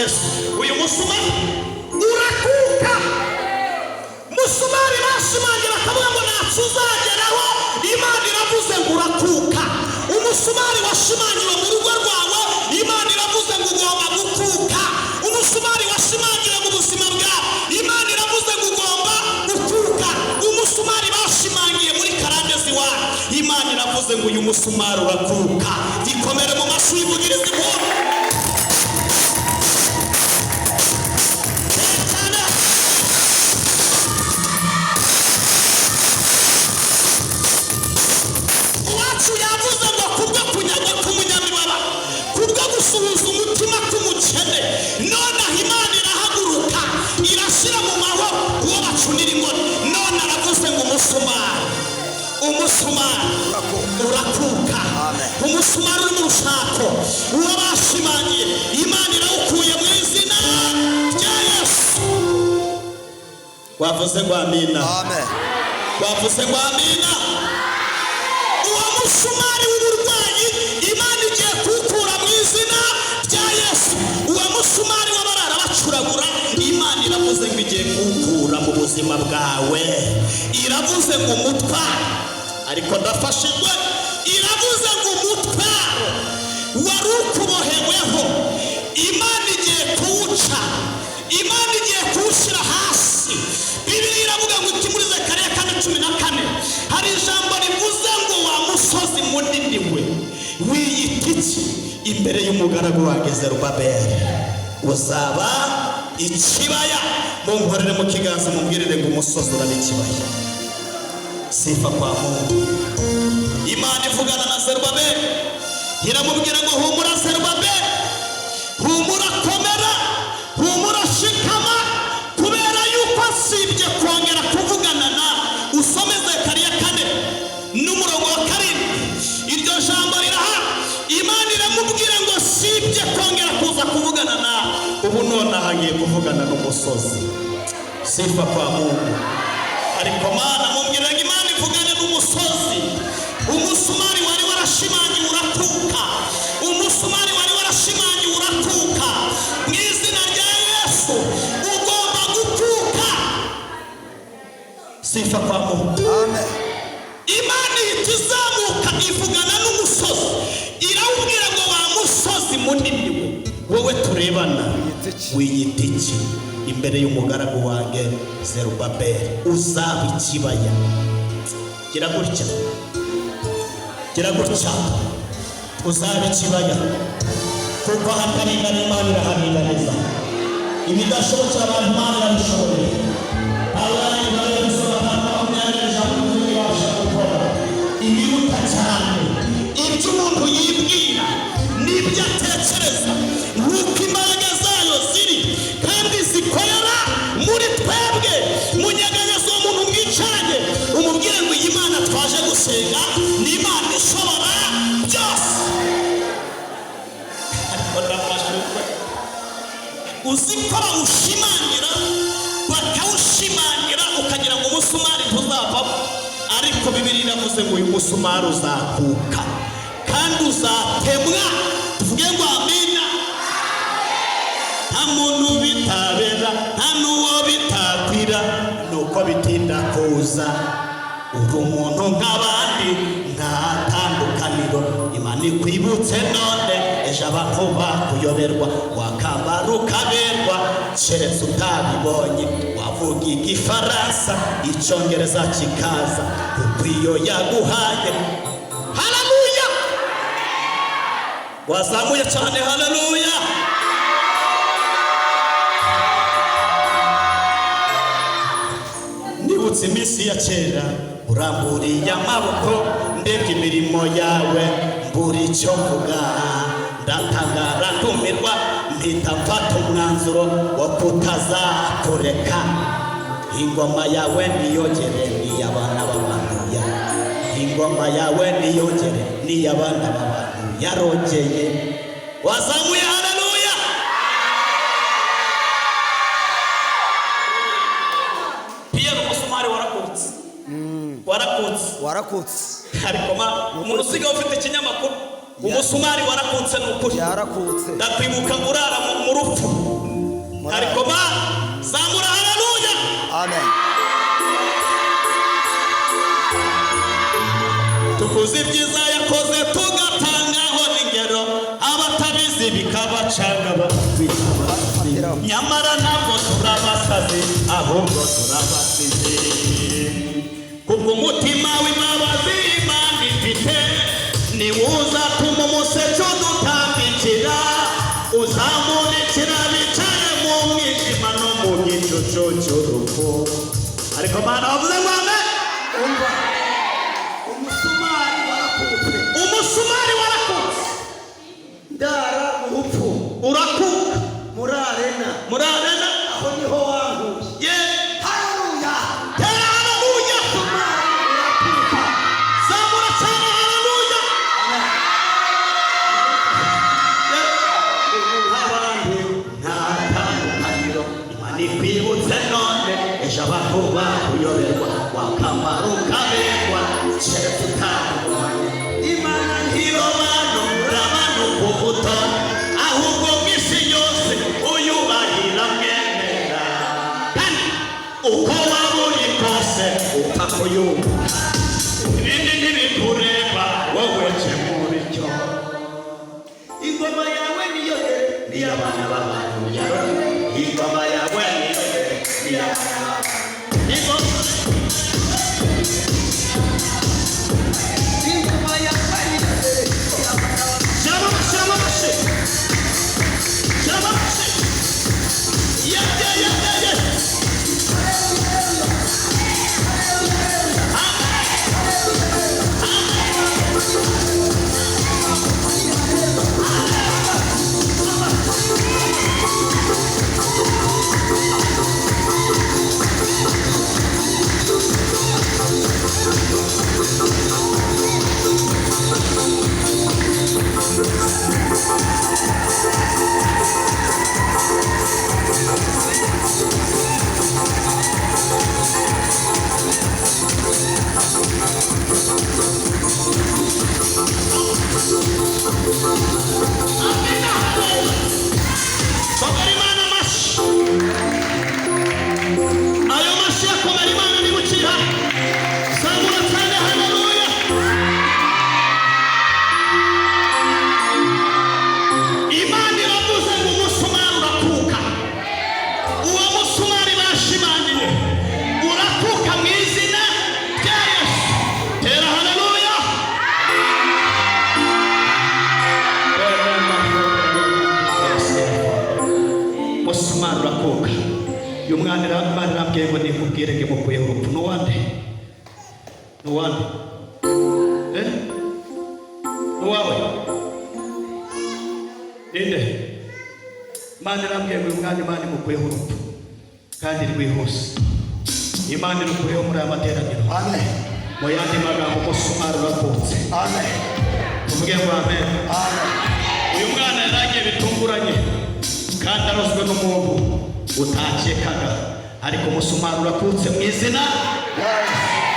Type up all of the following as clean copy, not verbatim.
Yesu. Uyu musumari urakuka. Musumari bashimangira akavuga ngo ntacyo uzageraho, Imana iravuze ngo urakuka. Umusumari washimangiwe mu rugo rwawe, Imana iravuze ngo ugomba gukuka. Umusumari washimangiwe mu buzima bwawe, Imana iravuze ngo ugomba gukuka. Umusumari bashimangiye muri karandezi wawe, Imana iravuze ngo uyu musumari urakuka. Gikomere mu mashyi ivugiriza impundu. Uwacu yavuze ngo kubwo kunyagwa k'umunyamibaba, kubwo gusuhuza umutima k'umukene, nonaha Imana irahaguruka irashyira mu mahoro uwo bacunira ingoro. None aravuze ngo umusumari urakuka. Umusumari uri mu rushako, uwo bashimangiye, Imana irawukuye mu izina rya Yesu. Wavuze ngo amina. Wavuze ngo amina. Uwo musumari w'uburwayi, Imana igiye kuwukura mu izina rya Yesu. Uwo musumari w'abarara bacuragura, Imana iravuze ngo igiye kuwukura mu buzima bwawe. Iravuze ngo umutwaro, ariko ndafashijwe, iravuze ngo umutwaro wari ukuboheweho, Imana igiye kuwuca, Imana igiye kuwushyira hasi. Bibiliya iravuga ngo iki muri Zekariya 4:14 hari ijambo rivuze ngo wa musozi munini we wiyita iki imbere y'umugaragu wanjye Zerubabeli? Uzaba ikibaya. Munkorere mu kiganza mubwirire ngo umusozi uraba ikibaya. Sifa kwa Mungu. Imana ivugana na Zerubabeli iramubwira ngo humura Zerubabeli, humura komera, humura shikama, kubera yuko asibye kongera kuvugana na usome Zekariya 4:7. Iryo jambo riraha. Imana iramubwira ngo sibye kongera kuza kuvugana na ubu none ahagiye kuvugana n'umusozi. Sifa kwa Mungu. Ariko Mana mubwira ngo Imana ivugane n'umusozi. Umusumari wari warashimangiye urakuka. Umusumari wari warashimangiye urakuka. Mu izina rya Yesu ugomba gukuka. Sifa kwa Mungu. Amen. Imana ihita izamuka ivugana n'umusozi, irawubwira ngo wa musozi munini we, wowe turebana wiyita iki imbere y'umugaragu wanjye Zerubabeli? Uzaba ikibaya. Gira gutya, gira gutya, uzaba ikibaya, kuko hataringaniye Imana iraharinganiza. Ibidashobokera abantu Imana irabishoboye. Ibiruta cyane ibyo umuntu yibwira n'ibyo atekereza, nk'uko imbaraga zayo ziri kandi zikorera muri twebwe. Munyeganyeze uwo muntu mwicaranye umubwire ngo iyi Mana twaje gusenga ni Imana ishobora byose. Ariko ndafashijwe, uzi ko bawushimangira bakawushimangira ukagira ngo umusumari ntuzavamo, ariko Bibiliya iravuze ngo uyu musumari uzakuka kandi uzatemwa. Tuvuge ngo amina. Nta muntu bitabera, nta n'uwo bitakwira, nuko bitinda kuza. Uri umuntu nk'abandi, nta tandukaniro. Imana ikwibutse none, ejo abantu bakuyoberwa, wakambara ukaberwa, keretse utabibonye. Wavuga igifaransa, icyongereza kikaza, kuko iyo yaguhaye. Haleluya! Wazamuye cyane, haleluya! Nibutse iminsi ya kera, uramburiye amaboko, ndebye imirimo yawe, mbura icyo mvuga, ndatangara ndumirwa, mpita mfata umwanzuro wo kutazakureka. Ingoma yawe niyogere n'iy'abana b'abantu ya, ingoma yawe niyogere n'iy'abana b'abantu yarogeye. Wazamuye, haleluya! Pierre umusumari warakutse. Ariko umuntu usigaye ufite ikinyamakuru, umusumari warakutse n'ukuri. Yarakutse. Ndakwibuka urara mu rupfu, tuzi ibyiza yakoze tugatangaho n'ingero abatabizi bikabacanga bakabitaba nyamara ntabwo turabasazi ahubwo turabasize kubw'umutima w'imbabazi Imana ifite niwuza tuma umuseke udutambikira uzamurikira bicaye mu mwijima no mu gicucu cy'urupfu ariko Mana wavuze ngo amen. umva umusumari warakutse ndara mu bupfu urakuka muri arena aho niho wanguye. Haleluya, tera haleluya, urakuka zamura cyane haleluya. nk'abandi nta tandukaniro Imana ikwibutse none ejo abantu bakuyoberwa wakamara ukaberwa keretse utandukanye. Imana ntirobanura abantu ku buto ahubwo mu isi yose uyubahira mwemera kandi uko waba uri kose upfa kuyumva ibindi ntibikureba wowe kemura icyo. ingoma yawe niyo abana b'abantu yarora. Ingoma yawe niyo abana ingoma yawe Imana irambwiye ngo umwana Imana imukuyeho urupfu kandi rwihuse. Imana irukuyeho muri aya materaniro. Amen. Mu yandi magambo umusumari urakutse. Amen. Tuvuge ngo amen. Amen. Uyu mwana yaragiye bitunguranye kandi arozwe n'umuntu utakekaga ariko umusumari urakutse mu izina.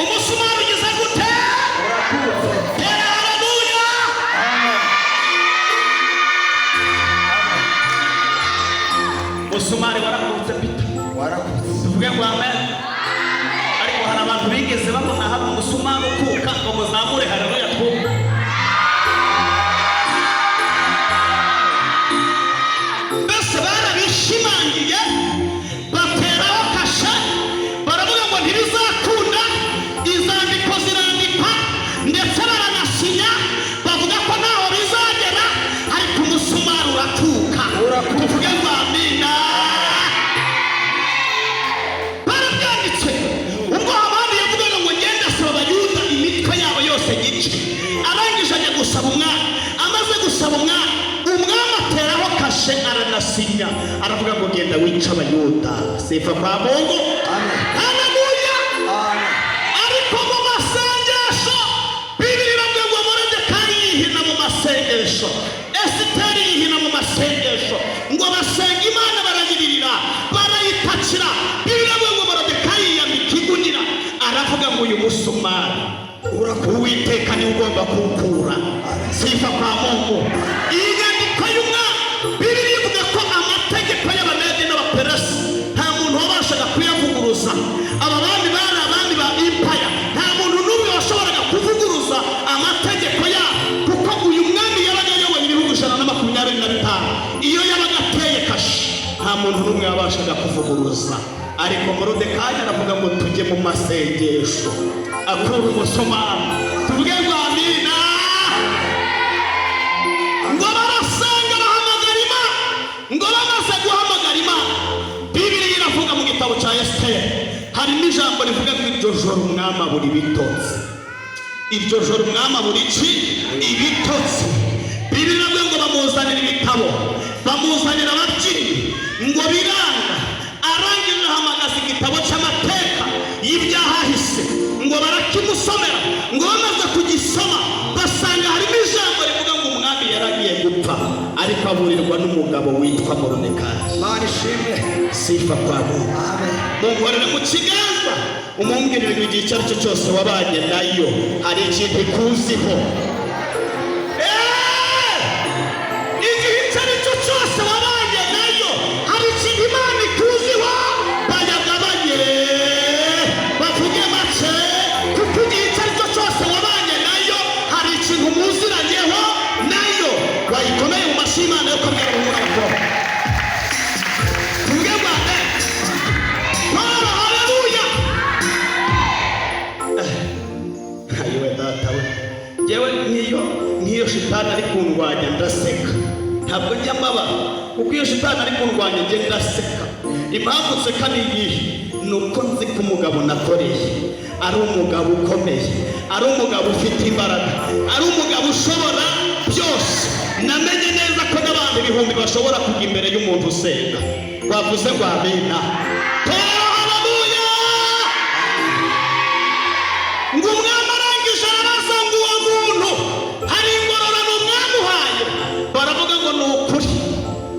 Umusumari ugeze gute? Urakutse. Tera haleluya. Amen. Umusumari warakutse Peter. Warakutse. Tuvuge ngo amen. Ariko hari abantu bigeze babona hari umusumari ukuka ngo muzamure haleluya twumve. Bese barabishimangiye bateraho kashe baravuga ngo ntibizakunda, izandiko zirandikwa ndetse baranasinya bavuga ko ntaho bizagera ariko umusumari uratuka. Tuvuge ngo amina. Barabyanditse ubwo abandi yavugaga ngo ngende asaba abayuda imitwe yabo yose gice arangije ajya gusaba umwami. Amaze gusaba umwami ateraho kashe aranasinya aravuga ngo genda wica abayuda. Sifa kwa Mungu. Haleluya. Ariko mu masengesho Bibiri iravuga ngo Moridekayi yihina mu masengesho, Esiteri yihina mu masengesho ngo basenga Imana barayirira barayitakira. Bibiri iravuga ngo Moridekayi yiyambika igunira aravuga ngo uyu musumari Uwiteka ni ugomba kuwukura. Sifa kwa Mungu. Iyi nyandiko y'umwami Bibiri ivuga ko amategeko y'Abamedi n'Abaperesi nta muntu wabashaga kuyavuguruza. Aba bami bari abami ba impaya, nta muntu n'umwe washoboraga kuvuguruza amategeko nta muntu n'umwe wabashaga kuvuguruza, ariko Moridekayi aravuga ngo tujye mu masengesho akura umusumari. Tuvuge ngo amina. Ngo barasenga bahamagara Imana. Ngo bamaze guhamagara Imana, Bibiliya iravuga mu gitabo cya Esiteri harimo ijambo rivuga ngo iryo joro umwami abura ibitotsi. Iryo joro umwami abura iki? Ibitotsi. Bibiliya iravuga ngo bamuzanira ibitabo, bamuzanira ababyinnyi, ngo biranga. Arangije ahamagaza igitabo cy'amateka y'ibyahahise, ngo barakimusomera. Ngo bamaze kugisoma basanga harimo ijambo rivuga ngo umwami yaragiye gupfa, ariko aburirwa n'umugabo witwa Moridekayi. Imana ishimwe. Sifa kwa Mungu. Amen. Munkorere mu kiganza umumbwirire ngo igihe icyo ari cyo cyose wabanye nayo hari ikintu ikuziho. Igihe icyo ari cyo cyose wabanye nayo hari ikintu Imana ikuziho. Bayagabanye bavuge make, kuko igihe icyo ari cyo cyose wabanye nayo hari ikintu muziranyeho nayo. Wayikomeye mu mashyi Imana yo kubwira ngo murabakora. Tuvuge ngo amen. Haleluya. Ayiwe data we, njyewe nk'iyo shitani ari kundwanya ndaseka, ntabwo njya mbabara, kuko iyo shitani ari kundwanya njye ndaseka. Impamvu nseka ni iyihe? Ni uko nzi ko umugabo nakoreye ari umugabo ukomeye, ari umugabo ufite imbaraga, ari umugabo ushobora byose. Namenye neza ko n'abandi ibihumbi bashobora kujya imbere y'umuntu usenga. Wavuze ngo amina. Haleluya. Ngo umwami arangije arabaza ngo uwo muntu hari ingororano mwamuhaye? Baravuga ngo ni ukuri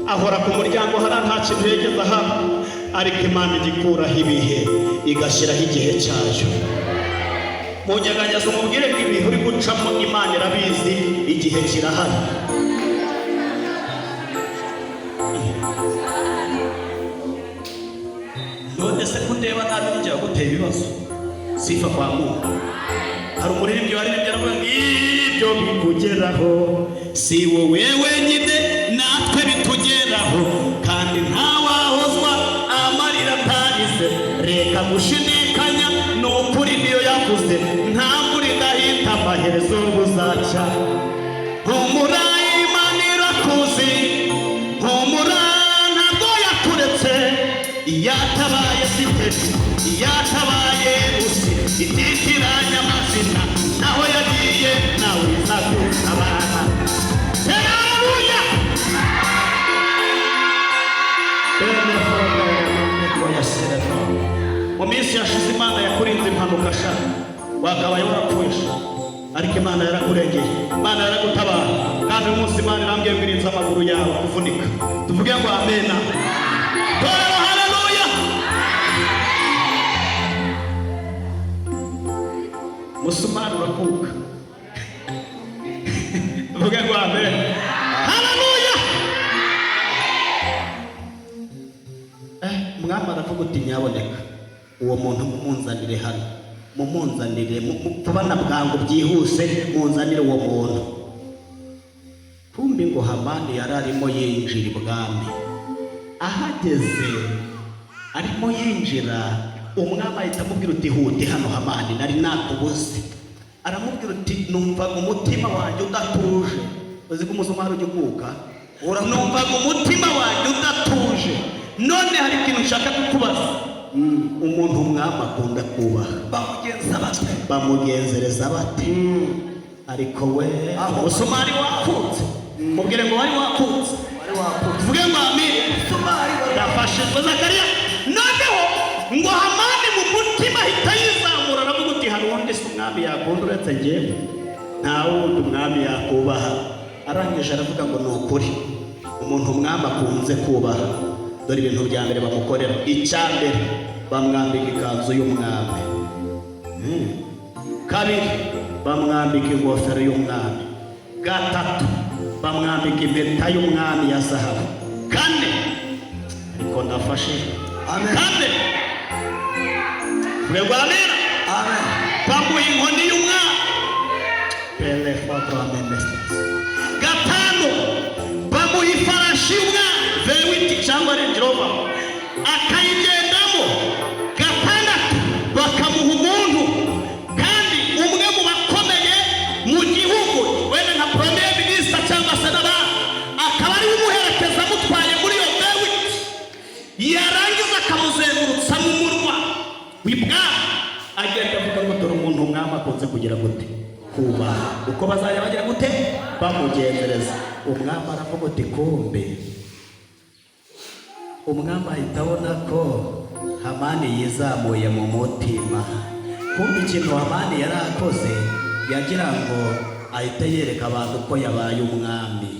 ahora ku muryango hariya nta kintu yigeze ahaba, ariko Imana igikuraho ibihe igashyiraho igihe cyayo. Munyeganyeza umubwire ngo ibihe uri gucamo Imana irabizi, igihe kirahari. None se kundeba nabi nijya gutera ibibazo? Sifa kwa Mungu. Hari umuririmbyi waririmbye aravuga ngo ibyo bikugeraho si wowe wenyine, natwe bitugeraho, kandi ntawahozwa amarira atarize. Reka gushidikanya, ni ukuri niyo yavuze, nta mvura idahita amaherezo buzacya. Humura Imana irakuzi, humura ntabwo yakuretse. Yatabaye Siteri, yatabaye Usi, ititiranya amazina, naho yagiye nawe izagutabara. Haleluya. Mu minsi yashize Imana yakurinze impanuka sha, wakabaye warapfuye, ariko Imana yarakurengeye, Imana yaragutabara. Kandi uyu munsi Imana irambwiye ngo irinze amaguru yawe kuvunika. Tuvuge ngo amena. Haleluya. Musumari urakuka. Tuvuge ngo amen. Haleluya. Mwami aravuga uti nyaboneka uwo muntu mumunzanire hano, mumunzanire kubana bwangu byihuse, munzanire uwo muntu. Kumbi ngo Hamani yari arimo yinjira ibwami. Ahageze arimo yinjira, umwami ahita amubwira uti hute hano Hamani, nari nakubuze. Aramubwira uti numvaga umutima wanjye udatuje. Uzi ko umusumari ujya ukuka? Numvaga umutima wanjye udatuje, none hari ikintu nshaka kukubaza. Umuntu umwami akunda kubaha bamugenzereza bate? Ariko we umusumari wakutse, mubwire ngo wari wakutse. Tuvuge ngo amina. Ndafashijwe Zakariya. Noneho ngo Hamani mu mutima ahita yizamura, aravuga uti hari undi se umwami yakunda uretse njyewe? Nta wundi umwami yakubaha. Arangije aravuga ngo ni ukuri umuntu umwami akunze kubaha, dore ibintu bya mbere bamukorera. Icya mbere bamwambika ikanzu y'umwami, kabiri bamwambika ingofero y'umwami, gatatu bamwambika impeta y'umwami ya zahabu, kane ariko ndafashe kane mwebwe amena bamuha inkoni y'umwami, gatanu bamuha ifarashi y'umwami, vewiti cyangwa barinjira bava akayigendamo gatandatu bakamuha umuntu kandi umwe mu bakomeye mu gihugu wenda nka premier ministre cyangwa se n'abandi akaba ari umuherekeza amutwaye muri iyo bewi yarangiza akamuzengurutsa mu murwa w'ibwami agenda avuga ngo dore umuntu umwami akunze kugira gute kuba uko bazajya bagira gute bamugenzereza umwami aravuga uti kumbe umwami ahita abona ko Hamani yizamuye mu mutima kumbe ikintu Hamani yari akoze yagira ngo ahita yereka abantu ko yabaye umwami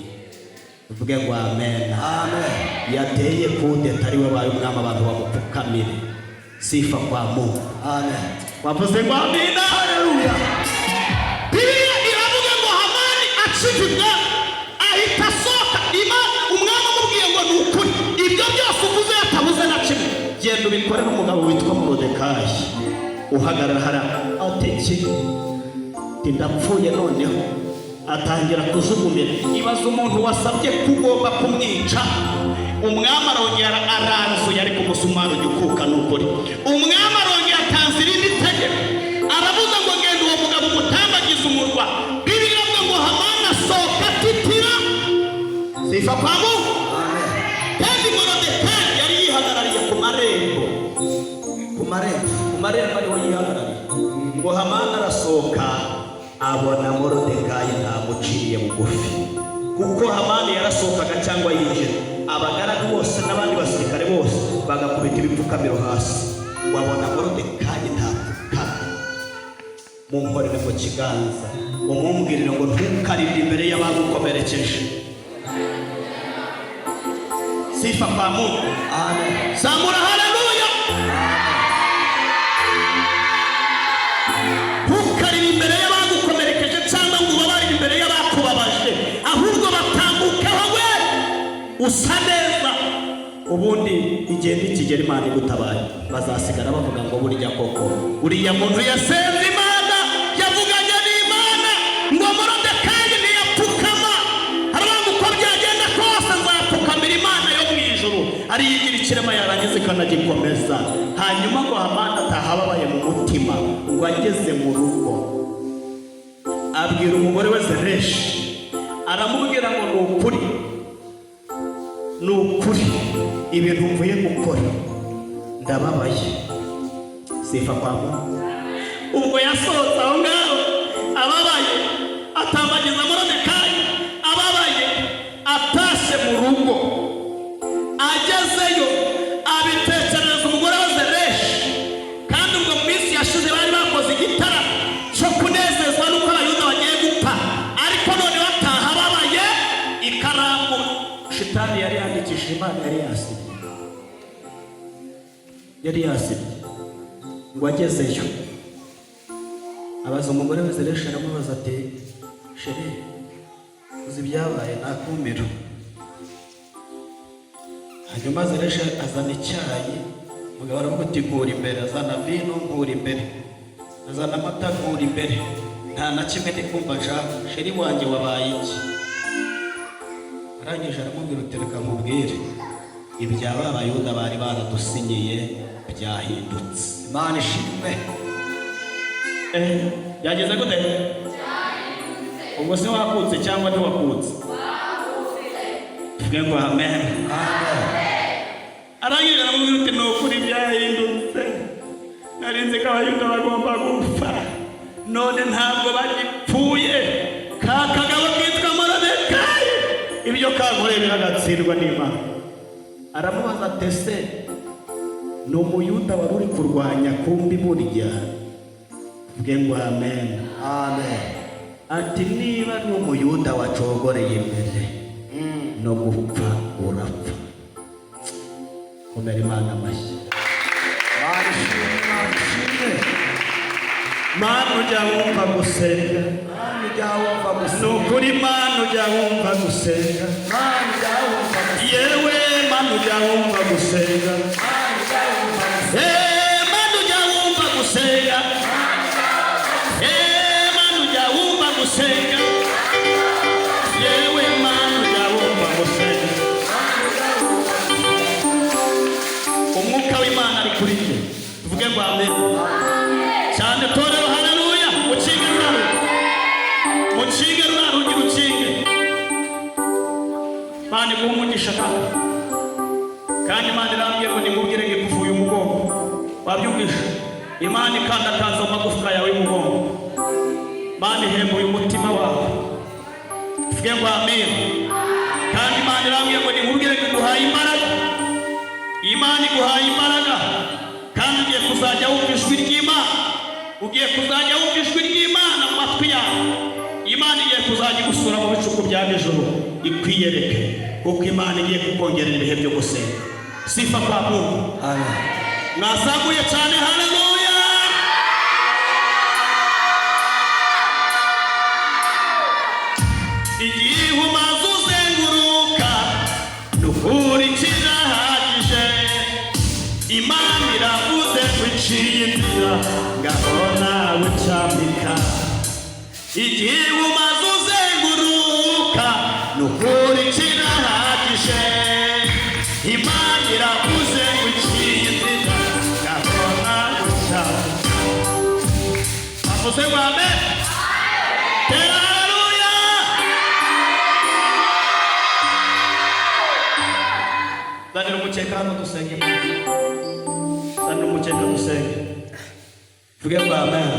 uvuge ngo amen amen yateye kudeta ari we wabaye umwami abantu bamupfukamire sifa kwa Mungu amen wavuze ngo amina haleluya Biblia iravuga ngo Hamani acibwa ahita asohoka Imana umwami amubwiye ngo ni ukuri ibyo byose uvuze yatabuze na kimwe genda ubikore n'umugabo witwa Morodekayi uhagarara hara ateke ndapfuye noneho atangira kujugumira ibaza umuntu wasabye kugomba kumwica umwami arongera aranzuye ari ku musumari ugikuka n'ukuri umwami arongera atanze irindi tegeko aravuga ngo genda uwo mugabo umutambagize umurwa Biblia iravuga ngo Hamani asohoka atitira sifa kwa Mungu kandi Morodekayi yari yihagarariye ku marembo ariho yihagarariye ngo Hamani arasohoka abona Morodekayi ntamuciye bugufi kuko Hamani yarasohokaga cyangwa yinjira abagaragu bose n'abandi basirikare bose bagakubita ibipfukamiro hasi wabona Morodekayi ntapfukama munkorere mu kiganza umumbwirire ngo ntukarinde imbere y'abagukomerekeje sifa kwa Mungu amen zamura haleluya ntukarinde imbere y'abagukomerekeje cyangwa ngo ubabarire imbere y'abakubabaje ahubwo batambukeho we usa neza ubundi igenda ikigera Imana igutabaye bazasigara bavuga ngo burya koko uriya muntu yasenze Imana yavuganye n'Imana ngo Morodekayi ntiyapfukama haravuga uko byagenda kose nzapfukamira Imana yo mu ijuru ariyigira ikirema yarangiza ikanagikomeza hanyuma ngo Hamani atahababaye mu mutima ngo ageze mu rugo abwira umugore we Zereshi aramubwira ngo ni ukuri ibintu mvuye gukora ndababaye sifa kwa Mungu ubwo yasohotse aho ngaho ababaye atambagiza Morodekayi ababaye atashye mu rugo agezeyo abitekerereza umugore we Zereshi kandi ubwo mu minsi yashize bari bakoze igitara cyo kunezezwa n'uko abayuda bagiye gupfa ariko none bataha ababaye ikaramu shitani yari yandikishije Imana yari yasibye ngo agezeyo abaza umugore we Zereshi aramubaza ati sheri uzi ibyabaye nakumiro hanyuma Zereshi azana icyayi umugabo aravuga ati nkura imbere azana vino nkura imbere azana amata nkura imbere nta na kimwe ndi kumva nshaka sheri wanjye wabaye iki arangije aramubwira uti reka nkubwire ibyaba abayuda bari baradusinyiye byahindutse Imana ishimwe byageze gute ubwo se wakutse cyangwa ntiwakutse tuvuge ngo amen arangije aramubwira uti ni ukuri byahindutse narinzi ko abayuda bagomba gupfa none ntabwo bagipfuye ka kagabo kitwa Morodekayi ibyo kankoreye biragatsindwa n'Imana aramubaza ati ese ni umuyuda wari uri kurwanya kumbi burya tuvuge ngo amen ati niba ni umuyuda wacogoreye imbere no gupfa urapfa komera Imana amashyi Mana ujya wumva gusenga ni ukuri Mana ujya wumva gusenga yewe Mana ujya wumva gusenga Mana ujya wumva gusenga Mana ujya wumva gusenga yewe Mana ujya wumva gusenga umwuka w'Imana ari kuri njye. Tuvuge ngo amen. Cyane torero haleluya. Mucinge ruraro. Mucinge ruraro urukinge. Mani guhumugisha kandi Imana irambye ngo nimubwire ngivuye umugongo. Wabyumvisha? Imana ikandakaza amagufwa yawe y'umugongo. Imana ihembuye umutima wawe. Tuvuge ngo amen. Kandi Imana irambye ngo nimubwire nguhaye imbaraga. Imana iguhaye imbaraga. Kandi ugiye kuzajya wumva ijwi ry'Imana. Ugiye kuzajya wumva ijwi ry'Imana mu matwi yawe. Imana igiye kuzajya igusura mu bicuku bya nijoro ikwiyereke kuko Imana igiye kukongerera ibihe byo gusenga. Sifa kwa Mungu. Amen. Mwasaguye cyane haleluya. Igihe umaze uzenguruka n'ukuri kirahagije. Imana iravuze ngo iciye inzira ngaho nawe ucambika. Igihe umaze uzenguruka n'ukuri kirahagije. Imana iravuze ngo iciye inzira ngaho nawe ucambika. Avuze ngo amen. Tera haleluya. Danira umukeka hano dusenge. Danira umukeka dusenge. Tuvuge ngo amen.